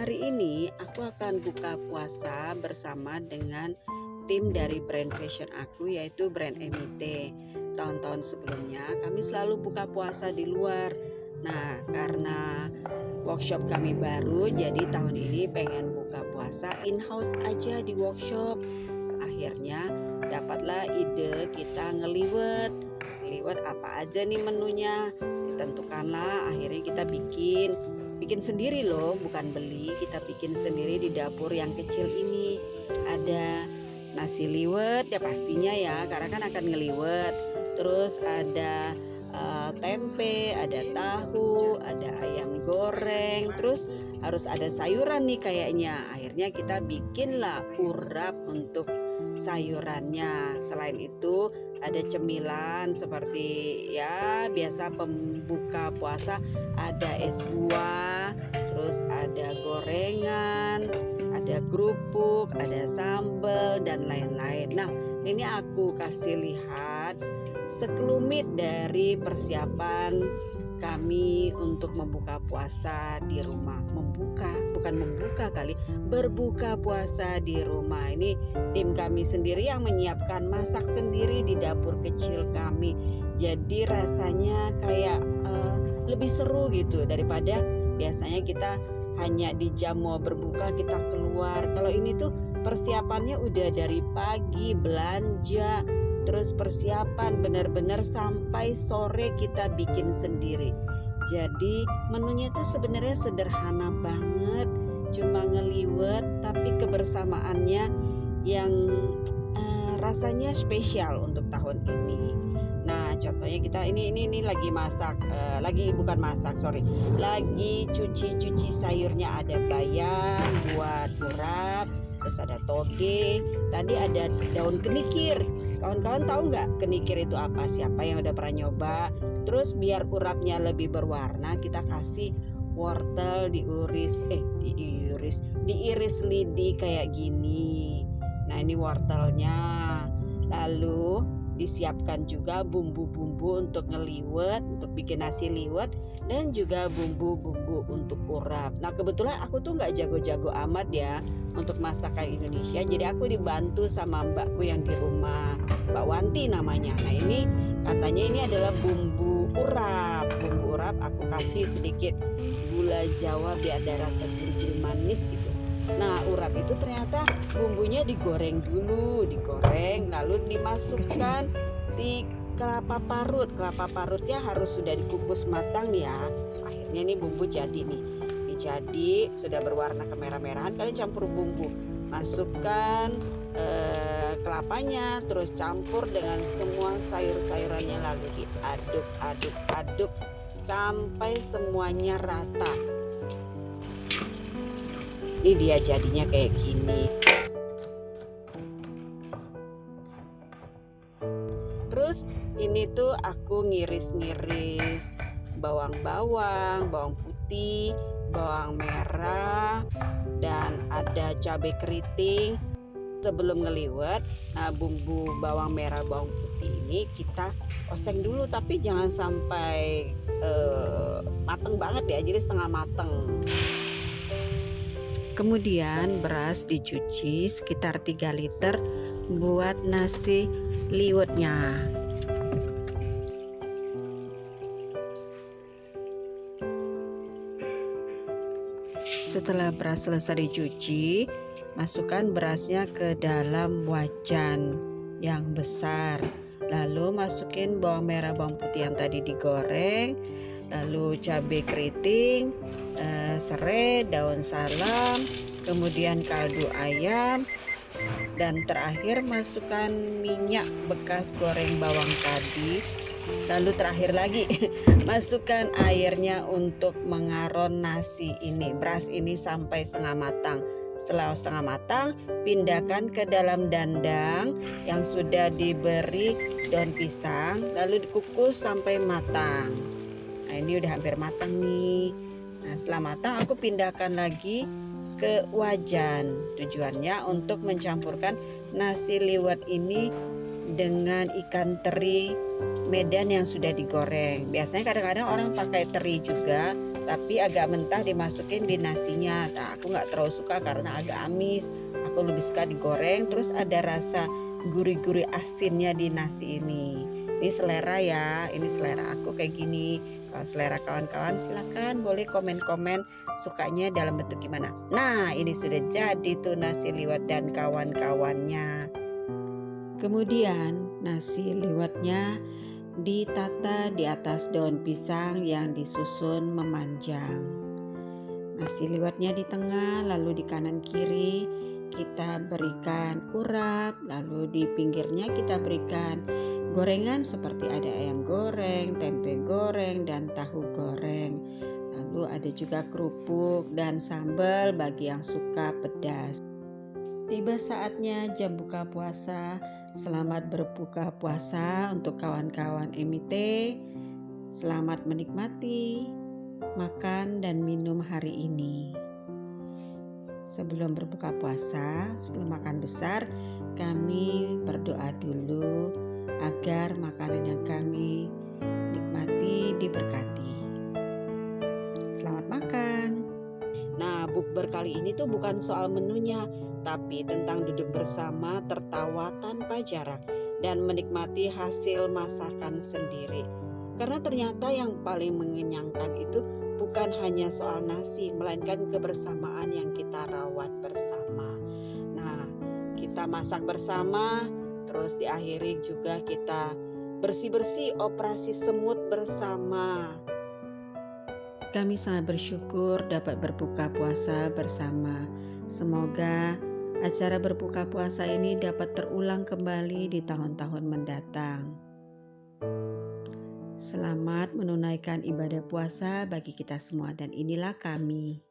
Hari ini aku akan buka puasa bersama dengan tim dari brand fashion aku, yaitu brand Emite. Tahun-tahun sebelumnya kami selalu buka puasa di luar. Nah, karena workshop kami baru, jadi tahun ini pengen buka puasa in-house aja di workshop. Akhirnya dapatlah ide kita ngeliwet apa aja nih menunya. Ditentukanlah, akhirnya kita bikin sendiri loh, bukan beli. Kita bikin sendiri di dapur yang kecil ini. Ada nasi liwet ya pastinya ya, karena kan akan ngeliwet. Terus ada tempe, ada tahu, ada ayam goreng. Terus harus ada sayuran nih kayaknya. Akhirnya kita bikinlah urap untuk sayurannya. Selain itu ada cemilan seperti ya biasa pembuka puasa, ada es buah, terus ada gorengan, ada kerupuk, ada sambal dan lain-lain. Nah, ini aku kasih lihat sekelumit dari persiapan kami untuk membuka puasa di rumah. Berbuka puasa di rumah. Ini tim kami sendiri yang menyiapkan, masak sendiri di dapur kecil kami. Jadi rasanya kayak lebih seru gitu daripada biasanya kita hanya di jam mau berbuka kita keluar. Kalau ini tuh persiapannya udah dari pagi, belanja, terus persiapan benar-benar sampai sore kita bikin sendiri. Jadi menunya tuh sebenarnya sederhana banget, cuma ngeliwet tapi kebersamaannya yang rasanya spesial untuk tahun ini. Nah, contohnya kita ini lagi masak, lagi cuci sayurnya. Ada bayam buat urap, terus ada toge, tadi ada daun kenikir. Kawan-kawan tahu nggak kenikir itu apa? Siapa yang udah pernah nyoba? Terus biar urapnya lebih berwarna, kita kasih wortel diiris lidi kayak gini. Nah, ini wortelnya. Lalu disiapkan juga bumbu-bumbu untuk ngeliwet, untuk bikin nasi liwet, dan juga bumbu-bumbu untuk urap. Nah, kebetulan aku tuh nggak jago-jago amat ya untuk masakan Indonesia, jadi aku dibantu sama mbakku yang di rumah, Mbak Wanti namanya. Nah, ini katanya ini adalah bumbu urap. Aku kasih sedikit gula Jawa biar ada rasa gurih manis gitu. Nah, urap itu ternyata bumbunya digoreng dulu, lalu dimasukkan si kelapa parutnya harus sudah dikukus matang ya. Akhirnya ini bumbu jadi nih. Ini jadi sudah berwarna kemerah-merahan. Kalian campur bumbu, masukkan kelapanya, terus campur dengan semua sayur-sayurannya, lalu diaduk sampai semuanya rata. Ini dia jadinya kayak gini. Terus ini tuh aku ngiris-ngiris bawang putih, bawang merah, dan ada cabai keriting sebelum ngeliwet. Nah, bumbu bawang merah, bawang putih ini kita oseng dulu, tapi jangan sampai mateng banget ya, jadi setengah mateng. Kemudian beras dicuci sekitar 3 liter buat nasi liwetnya. Setelah beras selesai dicuci, masukkan berasnya ke dalam wajan yang besar. Lalu masukin bawang merah, bawang putih yang tadi digoreng, lalu cabai keriting, serai, daun salam, kemudian kaldu ayam, dan terakhir masukkan minyak bekas goreng bawang tadi. Lalu terakhir lagi masukkan airnya untuk mengaron nasi ini, beras ini sampai setengah matang. Setelah setengah matang, pindahkan ke dalam dandang yang sudah diberi daun pisang, lalu dikukus sampai matang. Nah, ini udah hampir matang nih. Nah, setelah matang aku pindahkan lagi ke wajan. Tujuannya untuk mencampurkan nasi liwet ini dengan ikan teri Medan yang sudah digoreng. Biasanya kadang-kadang orang pakai teri juga, tapi agak mentah dimasukin di nasinya. Nah, aku nggak terlalu suka karena agak amis. Aku lebih suka digoreng, terus ada rasa gurih-gurih asinnya di nasi ini. Ini selera ya, ini selera aku kayak gini. Kalau selera kawan-kawan silakan boleh komen-komen sukanya dalam bentuk gimana. Nah, ini sudah jadi tuh nasi liwet dan kawan-kawannya. Kemudian nasi liwetnya ditata di atas daun pisang yang disusun memanjang. Nasi liwetnya di tengah, lalu di kanan kiri kita berikan urap, lalu di pinggirnya kita berikan gorengan seperti ada ayam goreng, tempe goreng, dan tahu goreng. Lalu ada juga kerupuk dan sambal bagi yang suka pedas. Tiba saatnya jam buka puasa. Selamat berbuka puasa untuk kawan-kawan Emite. Selamat menikmati makan dan minum hari ini. Sebelum berbuka puasa, sebelum makan besar, kami berdoa dulu agar makanan yang kami nikmati diberkati. Selamat makan. Nah, bukber kali ini tuh bukan soal menunya, tapi tentang duduk bersama, tertawa tanpa jarak, dan menikmati hasil masakan sendiri. Karena ternyata yang paling mengenyangkan itu bukan hanya soal nasi, melainkan kebersamaan yang kita rawat bersama. Nah, kita masak bersama, terus diakhiri juga kita bersih-bersih operasi semut bersama. Kami sangat bersyukur dapat berbuka puasa bersama. Semoga acara berbuka puasa ini dapat terulang kembali di tahun-tahun mendatang. Selamat menunaikan ibadah puasa bagi kita semua, dan inilah kami.